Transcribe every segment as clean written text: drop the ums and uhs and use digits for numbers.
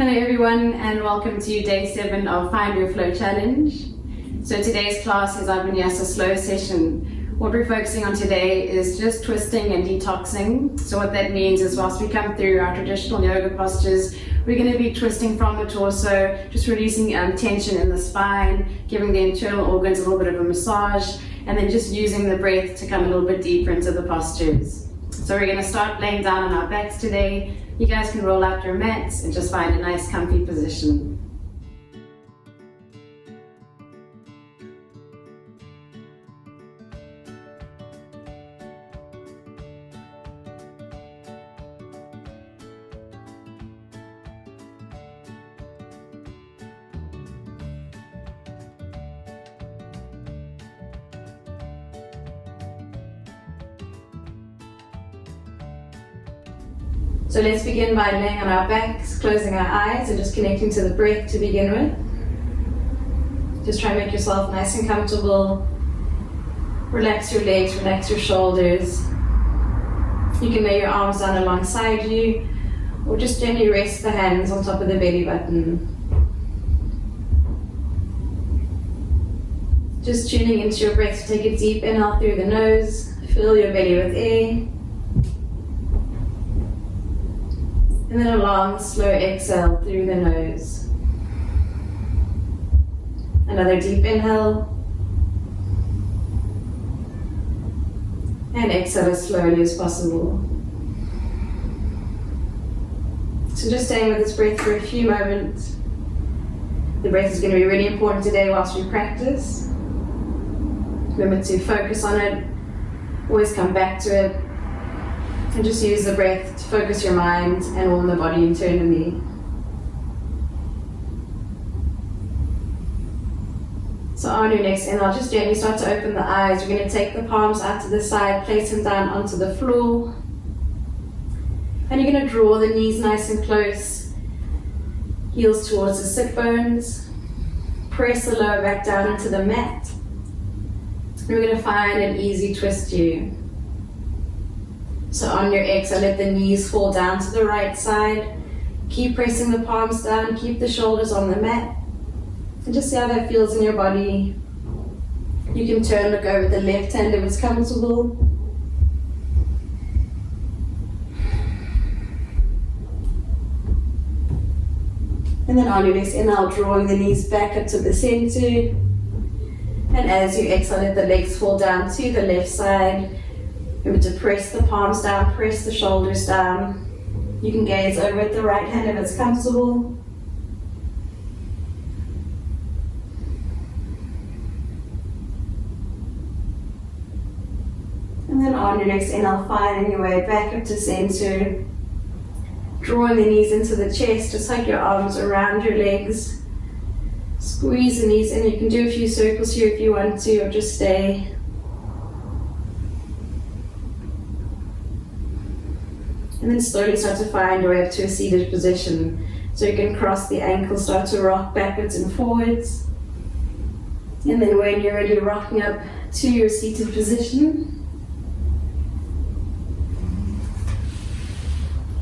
Hello everyone and welcome to day 7 of Find Your Flow Challenge. So today's class is our Vinyasa slow session. What we're focusing on today is just twisting and detoxing. So what that means is whilst we come through our traditional yoga postures, we're going to be twisting from the torso, just releasing tension in the spine, giving the internal organs a little bit of a massage, and then just using the breath to come a little bit deeper into the postures. So we're going to start laying down on our backs today. You guys can roll out your mats and just find a nice comfy position. So let's begin by laying on our backs, closing our eyes and just connecting to the breath to begin with. Just try and make yourself nice and comfortable. Relax your legs, relax your shoulders. You can lay your arms down alongside you or just gently rest the hands on top of the belly button. Just tuning into your breath. Take a deep inhale through the nose, fill your belly with air. And then a long, slow exhale through the nose. Another deep inhale. And exhale as slowly as possible. So just staying with this breath for a few moments. The breath is going to be really important today whilst we practice. Remember to focus on it. Always come back to it. And just use the breath to focus your mind and warm the body internally. So on your next inhale, just gently start to open the eyes. You're going to take the palms out to the side, place them down onto the floor. And you're going to draw the knees nice and close. Heels towards the sit bones. Press the lower back down into the mat. And we're going to find an easy twist here. So on your exhale, let the knees fall down to the right side. Keep pressing the palms down, keep the shoulders on the mat. And just see how that feels in your body. You can turn, look over the left hand if it's comfortable. And then on your next inhale, drawing the knees back up to the center. And as you exhale, let the legs fall down to the left side. Remember to press the palms down, press the shoulders down. You can gaze over at the right hand if it's comfortable. And then on your next inhale, finding your way back up to center. Drawing the knees into the chest, just like your arms around your legs. Squeeze the knees in. You can do a few circles here if you want to, or just stay. And then slowly start to find your way up to a seated position. So you can cross the ankles, start to rock backwards and forwards. And then when you're ready, rocking up to your seated position.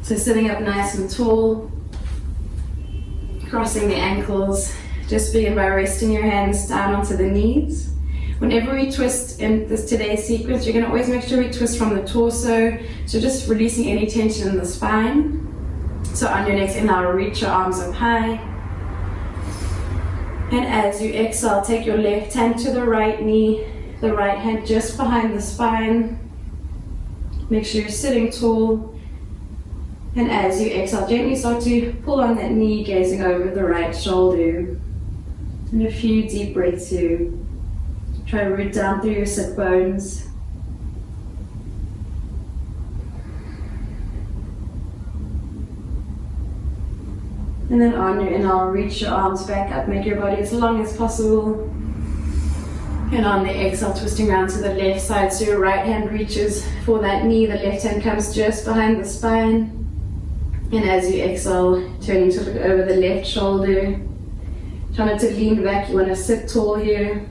So sitting up nice and tall, crossing the ankles. Just begin by resting your hands down onto the knees. Whenever we twist in today's sequence, you're going to always make sure we twist from the torso. So just releasing any tension in the spine. So on your next inhale, reach your arms up high. And as you exhale, take your left hand to the right knee, the right hand just behind the spine. Make sure you're sitting tall. And as you exhale, gently start to pull on that knee, gazing over the right shoulder. And a few deep breaths here. Try to root down through your sit bones. And then on your inhale, reach your arms back up, make your body as long as possible. And on the exhale, twisting around to the left side, so your right hand reaches for that knee, the left hand comes just behind the spine. And as you exhale, turning to look over the left shoulder. Try not to lean back, you want to sit tall here.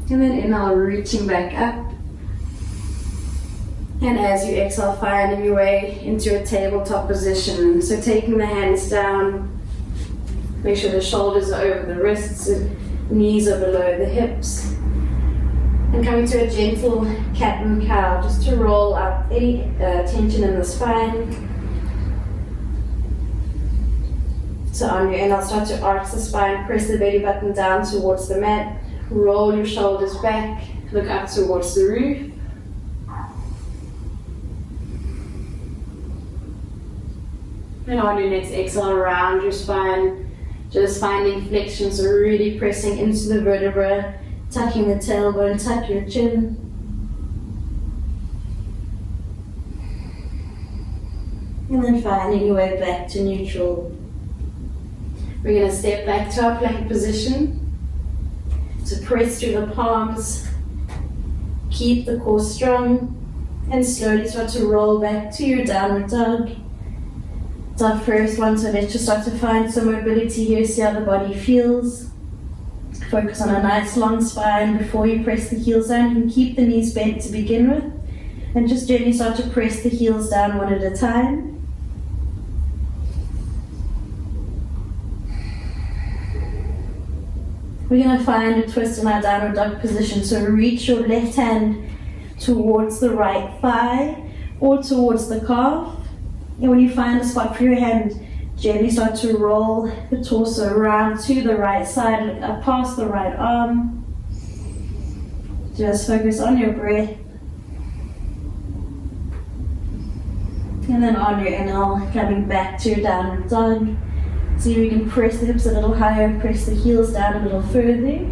And then inhale, reaching back up. And as you exhale, finding your way into a tabletop position. So taking the hands down, make sure the shoulders are over the wrists, knees are below the hips. And coming to a gentle cat and cow, just to roll out any tension in the spine. So on your inhale, start to arch the spine, press the belly button down towards the mat, roll your shoulders back, look up towards the roof. And on your next exhale, around your spine, just finding flexion, so really pressing into the vertebra, tucking the tailbone, tuck your chin. And then finding your way back to neutral. We're going to step back to our plank position. So press through the palms, keep the core strong, and slowly start to roll back to your downward dog. It's our first one, so let's just start to find some mobility here, see how the body feels. Focus on a nice long spine before you press the heels down. You can keep the knees bent to begin with, and just gently start to press the heels down one at a time. We're going to find a twist in our downward dog position, so reach your left hand towards the right thigh or towards the calf. And when you find a spot for your hand, gently start to roll the torso around to the right side, look up past the right arm. Just focus on your breath. And then on your inhale, coming back to your downward dog. See if you can press the hips a little higher, press the heels down a little further.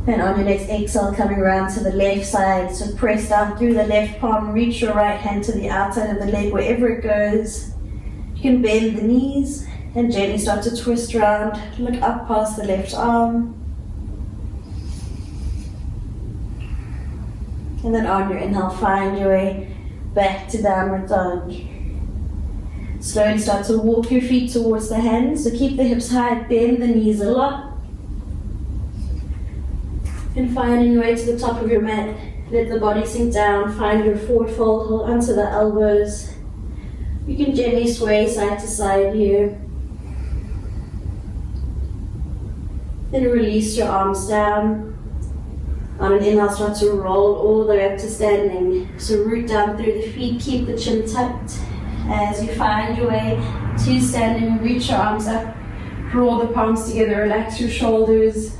And on your next exhale, coming around to the left side, so press down through the left palm, reach your right hand to the outside of the leg, wherever it goes. You can bend the knees and gently start to twist around, look up past the left arm. And then on your inhale, find your way back to downward dog. Slowly start to walk your feet towards the hands, so keep the hips high, bend the knees a lot. And finding your way to the top of your mat, let the body sink down, find your forward fold, hold onto the elbows. You can gently sway side to side here. Then release your arms down. On an inhale, start to roll all the way up to standing. So root down through the feet, keep the chin tucked. As you find your way to standing, reach your arms up, draw the palms together, relax your shoulders.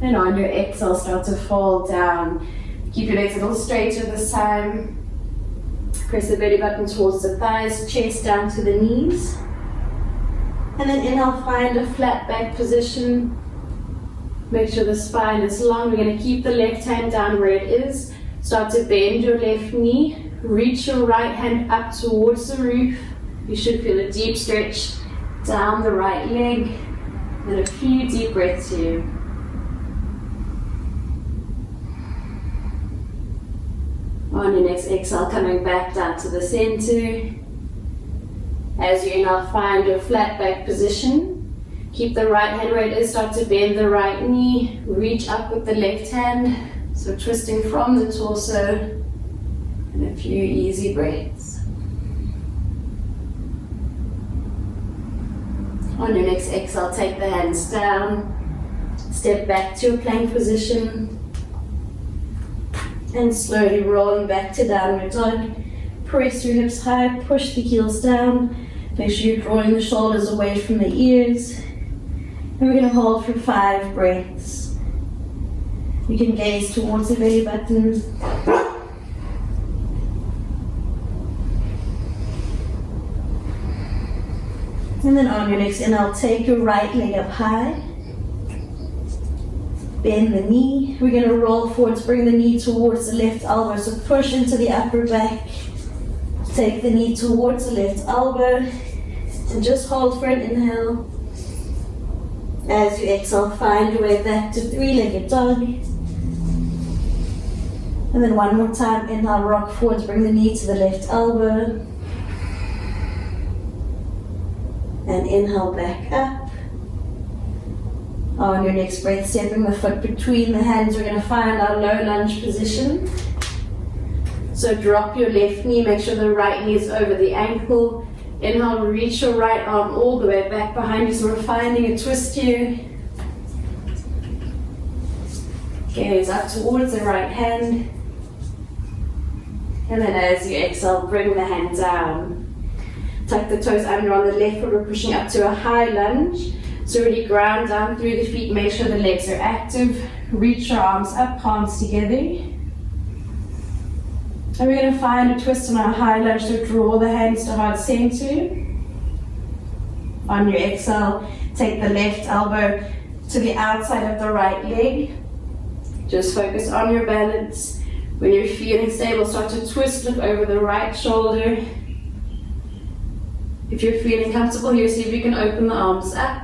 And on your exhale, start to fold down. Keep your legs a little straighter this time. Press the belly button towards the thighs, chest down to the knees. And then inhale, find a flat back position. Make sure the spine is long. We're going to keep the left hand down where it is. Start to bend your left knee. Reach your right hand up towards the roof. You should feel a deep stretch down the right leg. And a few deep breaths here. On your next exhale, coming back down to the center. As you inhale, find your flat back position. Keep the right hand where it is, start to bend the right knee. Reach up with the left hand. So twisting from the torso. And a few easy breaths. On your next exhale, take the hands down. Step back to a plank position. And slowly rolling back to downward dog. Press your hips high, push the heels down. Make sure you're drawing the shoulders away from the ears. And we're going to hold for 5 breaths. You can gaze towards the belly button. And then on your next inhale, take your right leg up high. Bend the knee. We're going to roll forwards, bring the knee towards the left elbow. So push into the upper back. Take the knee towards the left elbow. And just hold for an inhale. As you exhale, find your way back to 3-legged dog. And then one more time, inhale, rock forwards, bring the knee to the left elbow. And inhale back up. On your next breath, stepping the foot between the hands, we're going to find our low lunge position. So drop your left knee, make sure the right knee is over the ankle. Inhale, reach your right arm all the way back behind you, so we're finding a twist here. Gaze up towards the right hand. And then as you exhale, bring the hand down. Tuck the toes under on the left foot, we're pushing up to a high lunge. So really ground down through the feet, make sure the legs are active. Reach your arms up, palms together. And we're going to find a twist on our high lunge, so draw the hands to heart center. On your exhale, take the left elbow to the outside of the right leg. Just focus on your balance. When you're feeling stable, start to twist, look over the right shoulder. If you're feeling comfortable here, see if you can open the arms up.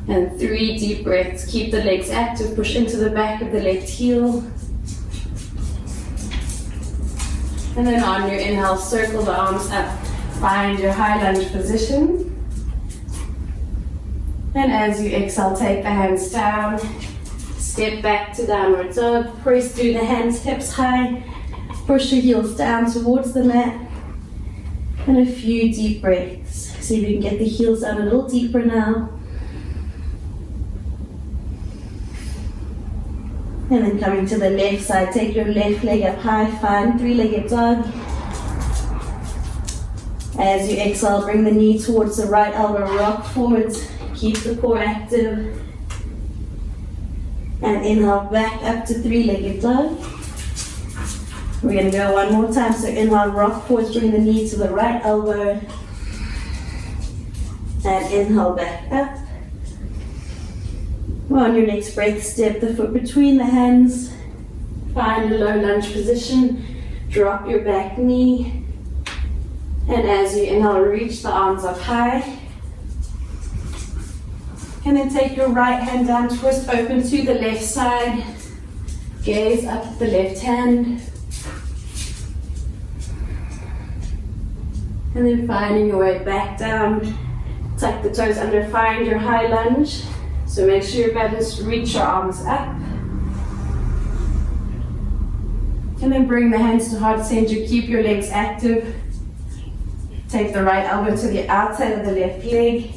And 3 deep breaths. Keep the legs active, push into the back of the left heel. And then on your inhale, circle the arms up. Find your high lunge position. And as you exhale, take the hands down. Step back to downward dog. Press through the hands, hips high. Push your heels down towards the mat. And a few deep breaths. See if you can get the heels down a little deeper now. And then coming to the left side, take your left leg up high, find 3-legged dog. As you exhale, bring the knee towards the right elbow, rock forwards, keep the core active. And inhale back up to 3-legged dog. We're going to go one more time, so inhale, rock forwards, bring the knee to the right elbow. And inhale back up. On your next breath, step the foot between the hands. Find a low lunge position. Drop your back knee. And as you inhale, reach the arms up high. And then take your right hand down, twist open to the left side. Gaze up at the left hand. And then finding your way back down. Tuck the toes under, find your high lunge. So make sure you're balanced, reach your arms up. And then bring the hands to heart center, keep your legs active. Take the right elbow to the outside of the left leg.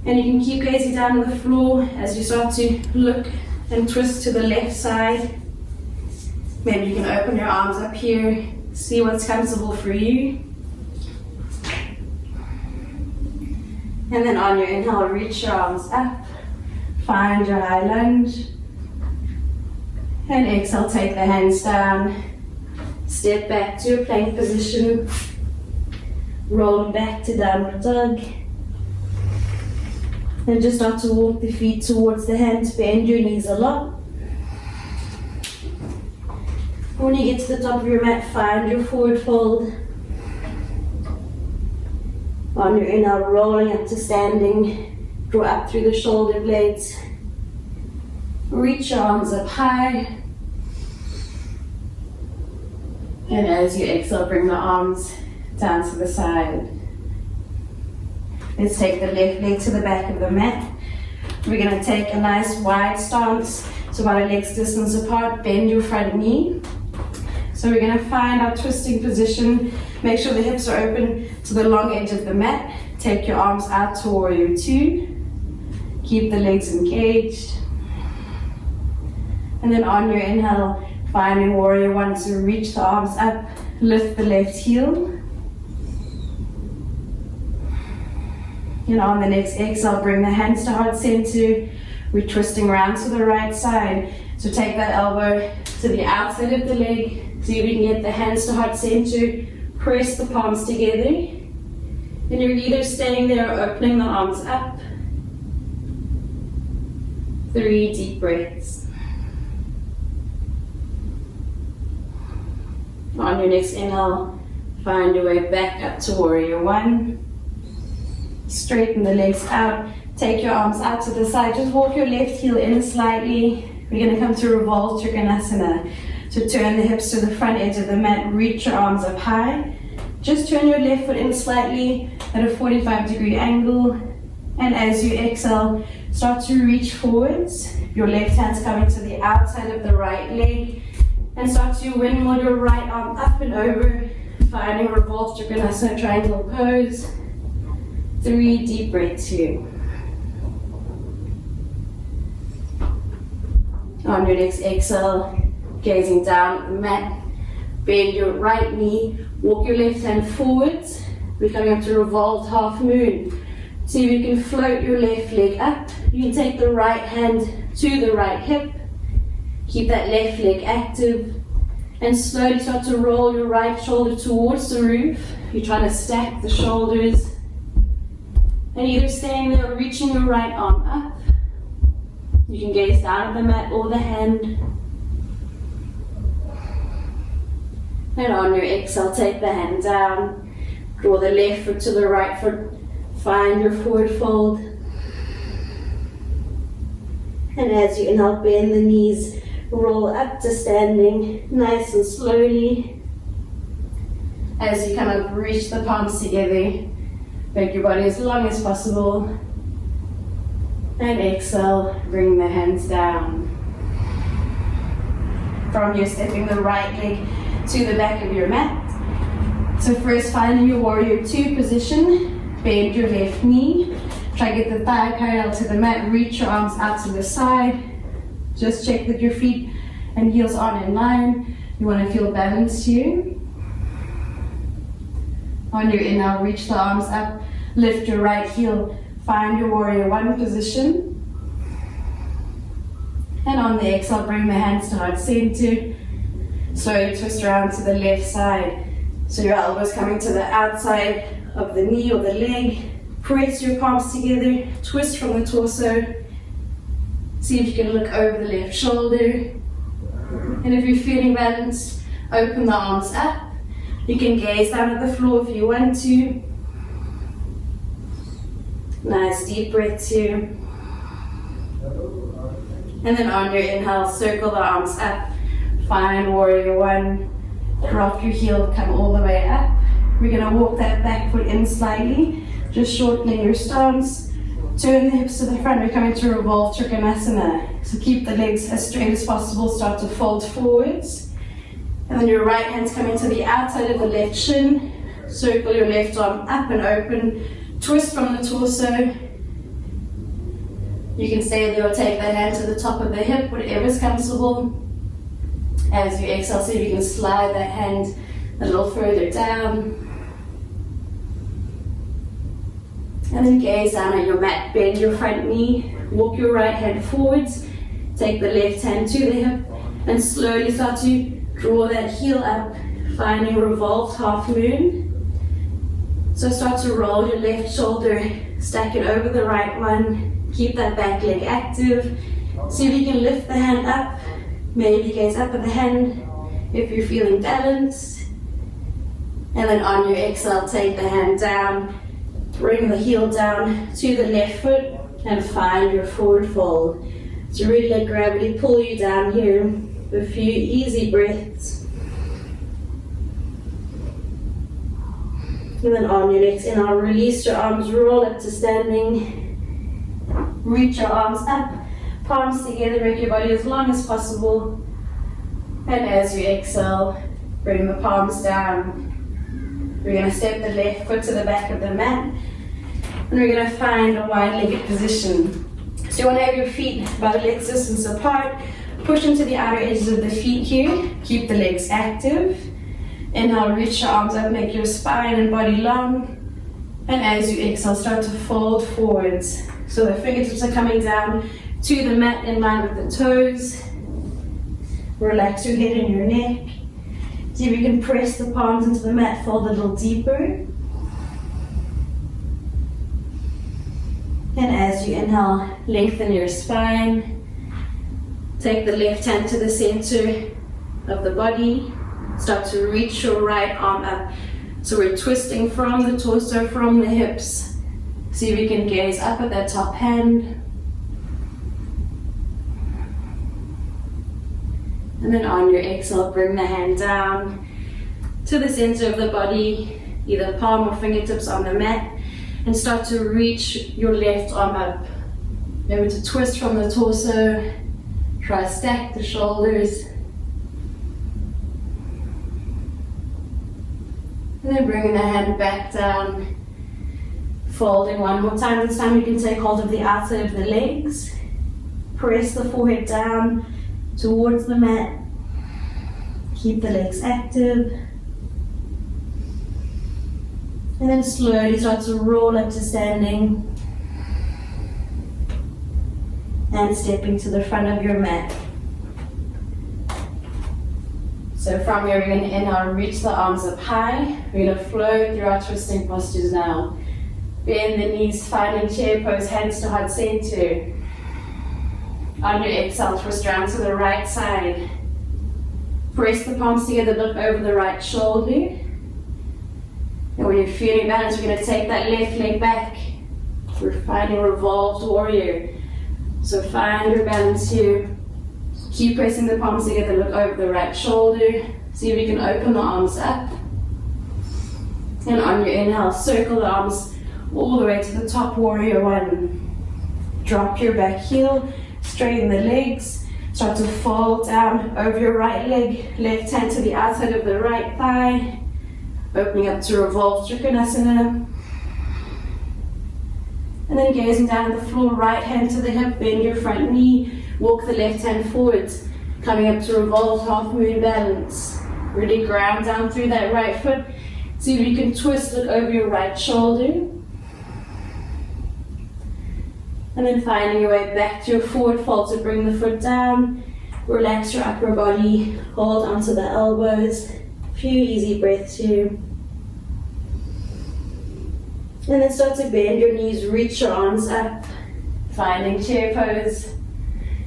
And you can keep gazing down on the floor as you start to look and twist to the left side. Maybe you can open your arms up here, see what's comfortable for you. And then on your inhale, reach your arms up. Find your high lunge. And exhale, take the hands down. Step back to a plank position. Roll back to downward dog. And just start to walk the feet towards the hands. Bend your knees a lot. When you get to the top of your mat, find your forward fold. On your inhale, rolling up to standing, draw up through the shoulder blades. Reach your arms up high. And as you exhale, bring the arms down to the side. Let's take the left leg to the back of the mat. We're going to take a nice wide stance, so about a leg's distance apart. Bend your front knee. So we're going to find our twisting position. Make sure the hips are open to the long edge of the mat. Take your arms out to warrior 2. Keep the legs engaged. And then on your inhale, finding warrior 1, so reach the arms up, lift the left heel. And on the next exhale, bring the hands to heart center. We're twisting around to the right side. So take that elbow to the outside of the leg. So you can get the hands to heart center. Press the palms together. And you're either staying there or opening the arms up. 3 deep breaths. On your next inhale, find your way back up to warrior 1. Straighten the legs out. Take your arms out to the side. Just walk your left heel in slightly. We're going to come to revolve Trikonasana. So turn the hips to the front edge of the mat. Reach your arms up high. Just turn your left foot in slightly at a 45-degree angle. And as you exhale, start to reach forwards. Your left hand's coming to the outside of the right leg. And start to windmill your right arm up and over, finding revolved Trikonasana triangle pose. 3 deep breaths here. On your next exhale, gazing down at the mat, bend your right knee, walk your left hand forwards. We're coming up to revolved half moon. See if you can float your left leg up. You can take the right hand to the right hip. Keep that left leg active. And slowly start to roll your right shoulder towards the roof. You're trying to stack the shoulders. And either staying there or reaching your right arm up. You can gaze down at the mat or the hand. And on your exhale, take the hand down. Draw the left foot to the right foot. Find your forward fold. And as you inhale, bend the knees, roll up to standing, nice and slowly. As you kind of reach the palms together, make your body as long as possible. And exhale, bring the hands down. From here, stepping the right leg to the back of your mat. So first, finding your warrior 2 position. Bend your left knee. Try to get the thigh parallel to the mat. Reach your arms out to the side. Just check that your feet and heels aren't in line. You want to feel balanced here. On your inhale, reach the arms up. Lift your right heel. Find your warrior 1 position. And on the exhale, bring the hands to heart center. Slowly twist around to the left side. So your elbows coming to the outside of the knee or the leg. Press your palms together. Twist from the torso. See if you can look over the left shoulder. And if you're feeling balanced, open the arms up. You can gaze down at the floor if you want to. Nice deep breaths here. And then on your inhale, circle the arms up. Find warrior 1. Drop your heel, come all the way up. We're going to walk that back foot in slightly, just shortening your stance. Turn the hips to the front. We're coming to revolve Trikonasana. So keep the legs as straight as possible. Start to fold forwards. And then your right hand's coming to the outside of the left shin. Circle your left arm up and open. Twist from the torso. You can stay there or take that hand to the top of the hip, whatever's comfortable. As you exhale, see if you can slide that hand a little further down. And then gaze down at your mat, bend your front knee, walk your right hand forwards, take the left hand to the hip, and slowly start to draw that heel up, finding revolved half moon. So start to roll your left shoulder, stack it over the right one, keep that back leg active. See if you can lift the hand up, maybe gaze up at the hand if you're feeling balanced. And then on your exhale, take the hand down. Bring the heel down to the left foot and find your forward fold. So really let gravity pull you down here with a few easy breaths. And then on your next inhale, release your arms, roll up to standing. Reach your arms up, palms together, make your body as long as possible. And as you exhale, bring the palms down. We're going to step the left foot to the back of the mat. And we're going to find a wide-legged position. So you want to have your feet about a leg distance apart. Push into the outer edges of the feet here. Keep the legs active. Inhale, reach your arms up, make your spine and body long. And as you exhale, start to fold forwards. So the fingertips are coming down to the mat in line with the toes. Relax your head and your neck. See if you can press the palms into the mat, fold a little deeper. And as you inhale, lengthen your spine. Take the left hand to the center of the body. Start to reach your right arm up. So we're twisting from the torso, from the hips. See if you can gaze up at that top hand. And then on your exhale, bring the hand down to the center of the body, either palm or fingertips on the mat. And start to reach your left arm up. Remember to twist from the torso. Try to stack the shoulders. And then bringing the hand back down. Folding one more time. This time you can take hold of the outside of the legs. Press the forehead down towards the mat. Keep the legs active. And then slowly start to roll up to standing. And stepping to the front of your mat. So from here, we're going to inhale, reach the arms up high. We're going to flow through our twisting postures now. Bend the knees, finding chair pose, hands to heart center. On your exhale, twist around to the right side. Press the palms together, look over the right shoulder. And when you're feeling balanced, we're going to take that left leg back. We're finding revolved warrior. So find your balance here. Keep pressing the palms together, look over the right shoulder. See if you can open the arms up. And on your inhale, circle the arms all the way to the top, warrior one. Drop your back heel, straighten the legs. Start to fold down over your right leg, left hand to the outside of the right thigh. Opening up to revolved Trikonasana. And then gazing down at the floor, right hand to the hip, bend your front knee, walk the left hand forwards, coming up to revolved half moon balance. Really ground down through that right foot. See if you can twist, look over your right shoulder. And then finding your way back to your forward fold to bring the foot down. Relax your upper body, hold onto the elbows. Few easy breaths here. And then start to bend your knees, reach your arms up. Finding chair pose.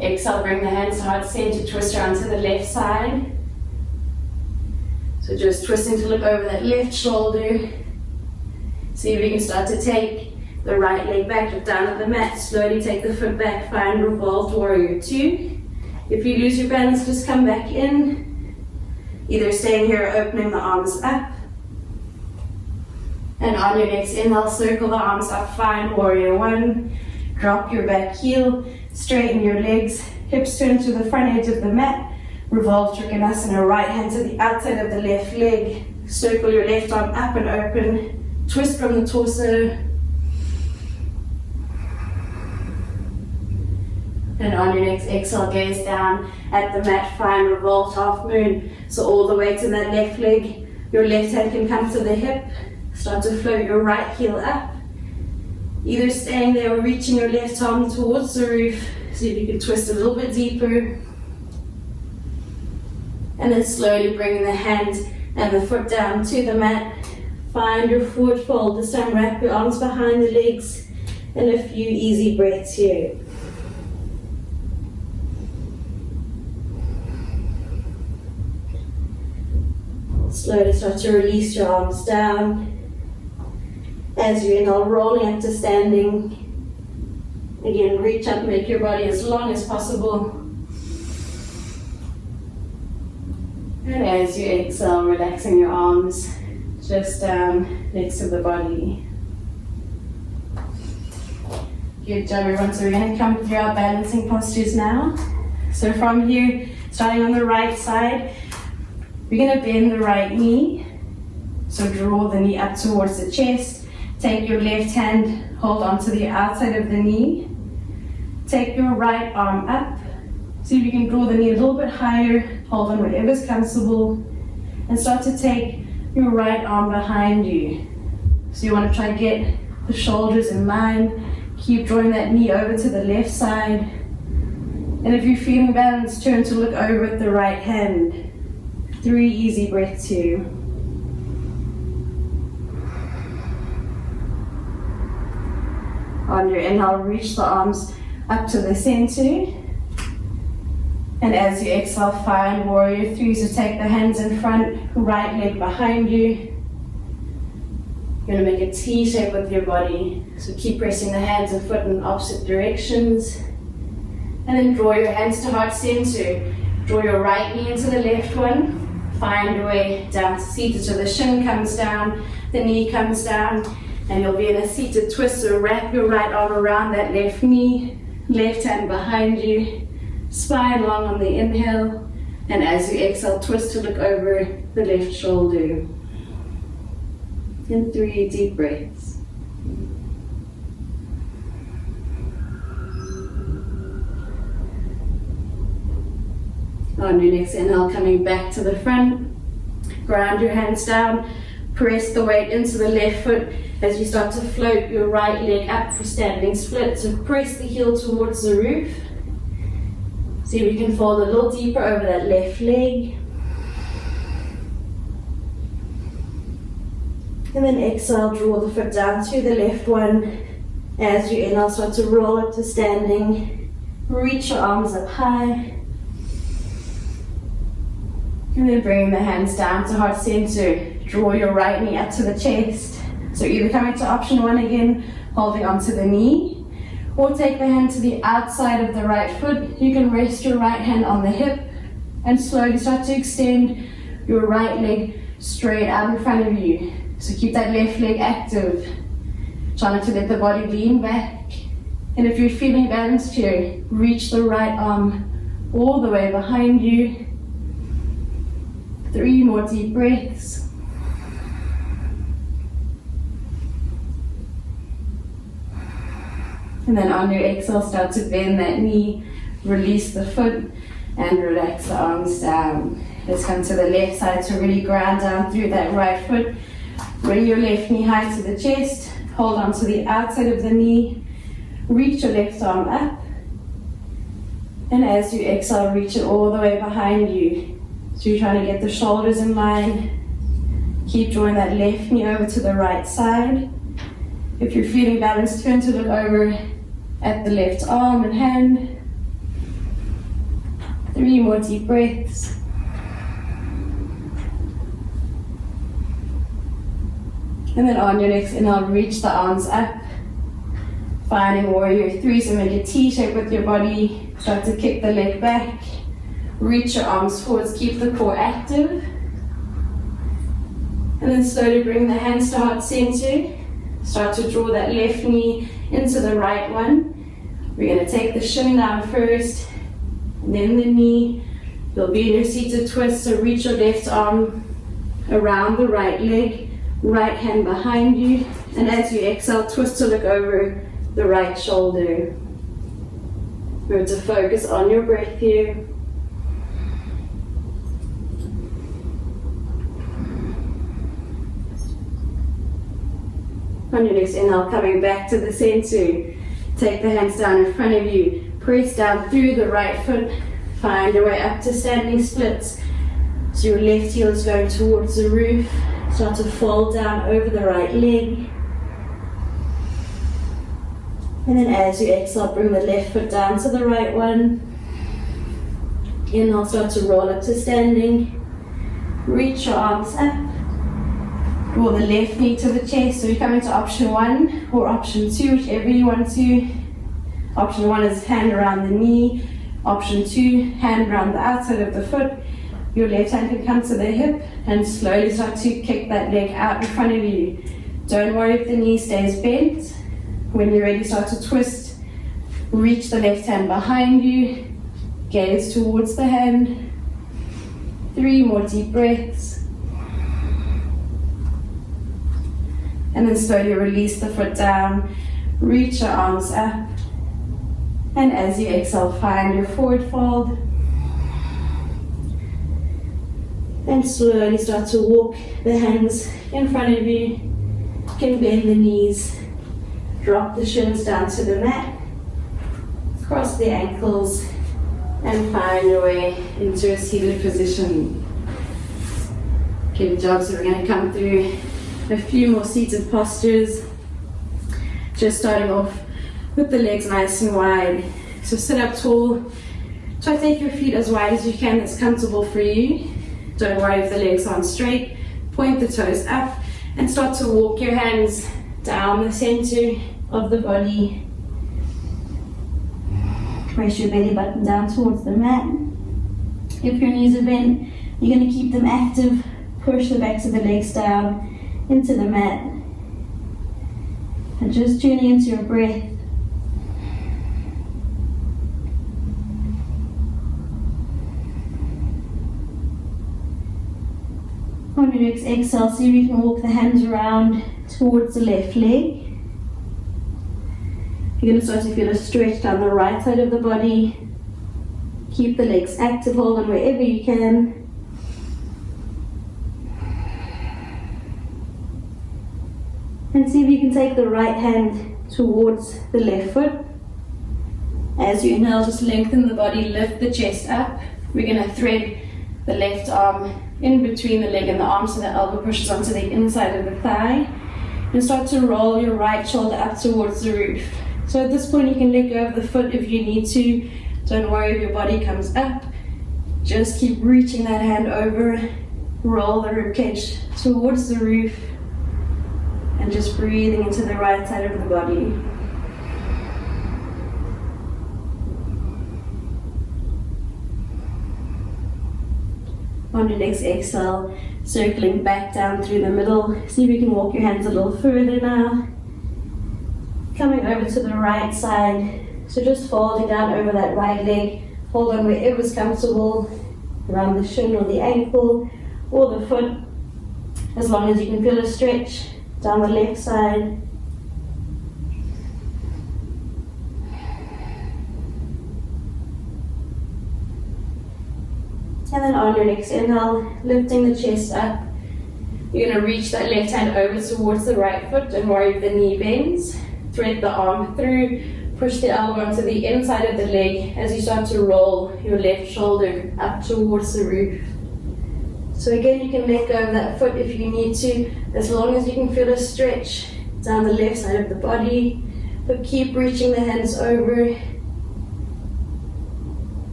Exhale, bring the hands to heart center, twist around to the left side. So just twisting to look over that left shoulder. See if you can start to take the right leg back, look down at the mat. Slowly take the foot back, find revolved warrior two. If you lose your balance, just come back in. Either staying here or opening the arms up. And on your next inhale, circle the arms up, find warrior one. Drop your back heel, straighten your legs, hips turn to the front edge of the mat. Revolve Trikonasana, right hand to the outside of the left leg. Circle your left arm up and open. Twist from the torso. And on your next exhale, gaze down at the mat, find revolved half moon. So all the way to that left leg, your left hand can come to the hip. Start to float your right heel up. Either staying there or reaching your left arm towards the roof. See if you can twist a little bit deeper. And then slowly bringing the hand and the foot down to the mat. Find your forward fold. This time wrap your arms behind the legs. And a few easy breaths here. Slowly start to release your arms down. As you inhale, rolling up to standing. Again, reach up, make your body as long as possible. And as you exhale, relaxing your arms just down next to the body. Good job, everyone. So we're going to come through our balancing postures now. So from here, starting on the right side, we're going to bend the right knee. So draw the knee up towards the chest. Take your left hand, hold onto the outside of the knee. Take your right arm up. See if you can draw the knee a little bit higher. Hold on whatever's comfortable. And start to take your right arm behind you. So you want to try to get the shoulders in line. Keep drawing that knee over to the left side. And if you're feeling balanced, turn to look over at the right hand. 3 easy breaths here. On your inhale, reach the arms up to the center. And as you exhale, find warrior 3. So take the hands in front, right leg behind you. You're going to make a T shape with your body. So keep pressing the hands and foot in opposite directions. And then draw your hands to heart center. Draw your right knee into the left one. Find your way down to seated so the shin comes down, the knee comes down. And you'll be in a seated twist, so wrap your right arm around that left knee, left hand behind you, spine long on the inhale, and as you exhale, twist to look over the left shoulder. And 3 deep breaths. On your next inhale, coming back to the front, ground your hands down, press the weight into the left foot as you start to float your right leg up for standing split. So press the heel towards the roof. See if we can fold a little deeper over that left leg. And then exhale, draw the foot down to the left one. As you inhale, start to roll up to standing. Reach your arms up high. And then bring the hands down to heart center. Draw your right knee up to the chest. So either coming to option 1 again, holding onto the knee, or take the hand to the outside of the right foot. You can rest your right hand on the hip and slowly start to extend your right leg straight out in front of you. So keep that left leg active. Try not to let the body lean back. And if you're feeling balanced here, reach the right arm all the way behind you. 3 more deep breaths. And then on your exhale, start to bend that knee, release the foot, and relax the arms down. Let's come to the left side to really ground down through that right foot. Bring your left knee high to the chest, hold on to the outside of the knee, reach your left arm up, and as you exhale, reach it all the way behind you. So you're trying to get the shoulders in line. Keep drawing that left knee over to the right side. If you're feeling balanced, turn to look over at the left arm and hand. 3 more deep breaths. And then on your next inhale, reach the arms up. Finding warrior 3, so make a T shape with your body. Start to kick the leg back. Reach your arms forwards, keep the core active. And then slowly bring the hands to heart center. Start to draw that left knee into the right one. We're going to take the shin down first, and then the knee. You'll be in your seated twist, so reach your left arm around the right leg, right hand behind you, and as you exhale, twist to look over the right shoulder. Remember to focus on your breath here. On your next inhale, coming back to the center, take the hands down in front of you, press down through the right foot, find your way up to standing splits. So your left heel is going towards the roof, start to fold down over the right leg. And then as you exhale, bring the left foot down to the right one. Inhale, start to roll up to standing. Reach your arms up. Draw the left knee to the chest, so you come into option 1 or option 2, whichever you want to. Option 1 is hand around the knee. Option 2, hand around the outside of the foot. Your left hand can come to the hip and slowly start to kick that leg out in front of you. Don't worry if the knee stays bent. When you're ready, start to twist. Reach the left hand behind you. Gaze towards the hand. 3 more deep breaths. And then slowly release the foot down, reach your arms up, and as you exhale, find your forward fold. And slowly start to walk the hands in front of you. You can bend the knees, drop the shins down to the mat, cross the ankles, and find your way into a seated position. Good job, so we're going to come through a few more seated postures. Just starting off with the legs nice and wide. So sit up tall. Try to take your feet as wide as you can, that's comfortable for you. Don't worry if the legs aren't straight. Point the toes up and start to walk your hands down the center of the body. Press your belly button down towards the mat. If your knees are bent, you're going to keep them active. Push the backs of the legs down into the mat. And just tuning into your breath. On your next exhale, see if you can walk the hands around towards the left leg. You're going to start to feel a stretch down the right side of the body. Keep the legs active, hold on wherever you can. And see if you can take the right hand towards the left foot. As you inhale, just lengthen the body, lift the chest up. We're going to thread the left arm in between the leg and the arm so the elbow pushes onto the inside of the thigh. And start to roll your right shoulder up towards the roof. So at this point you can let go of the foot if you need to. Don't worry if your body comes up. Just keep reaching that hand over. Roll the ribcage towards the roof. And just breathing into the right side of the body. On your next exhale, circling back down through the middle. See if you can walk your hands a little further now. Coming over to the right side. So just folding down over that right leg. Hold on wherever's comfortable, around the shin or the ankle or the foot. As long as you can feel a stretch down the left side. And then on your next inhale, lifting the chest up. You're going to reach that left hand over towards the right foot. Don't worry if the knee bends. Thread the arm through. Push the elbow onto the inside of the leg as you start to roll your left shoulder up towards the roof. So again, you can let go of that foot if you need to, as long as you can feel a stretch down the left side of the body. But keep reaching the hands over.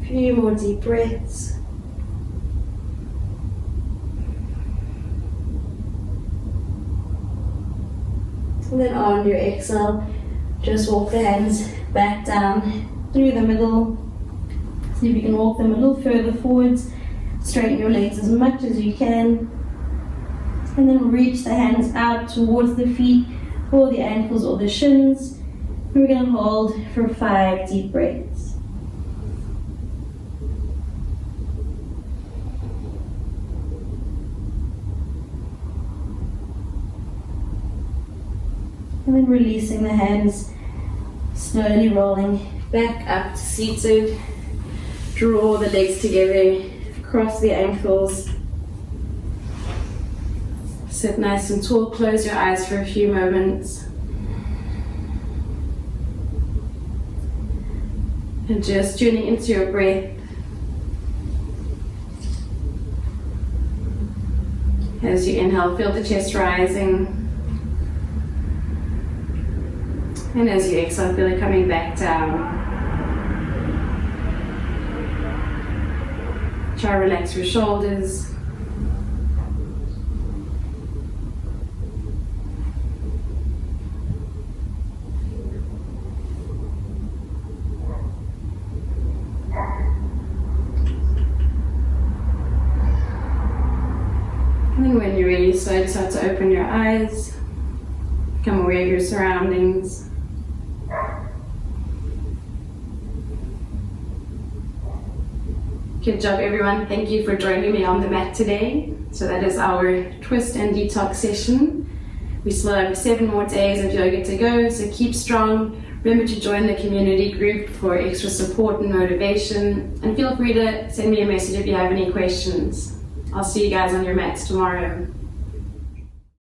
A few more deep breaths. And then on your exhale, just walk the hands back down through the middle. See if you can walk them a little further forwards. Straighten your legs as much as you can. And then reach the hands out towards the feet or the ankles or the shins. And we're going to hold for 5 deep breaths. And then releasing the hands, slowly rolling back up to seated. Draw the legs together, cross the ankles. Sit nice and tall, close your eyes for a few moments. And just tuning into your breath. As you inhale, feel the chest rising. And as you exhale, feel it coming back down. Try to relax your shoulders. And then when you're ready, slowly start to open your eyes. Become aware of your surroundings. Good job, everyone. Thank you for joining me on the mat today. So that is our twist and detox session. We still have 7 more days of yoga to go, so keep strong. Remember to join the community group for extra support and motivation. And feel free to send me a message if you have any questions. I'll see you guys on your mats tomorrow.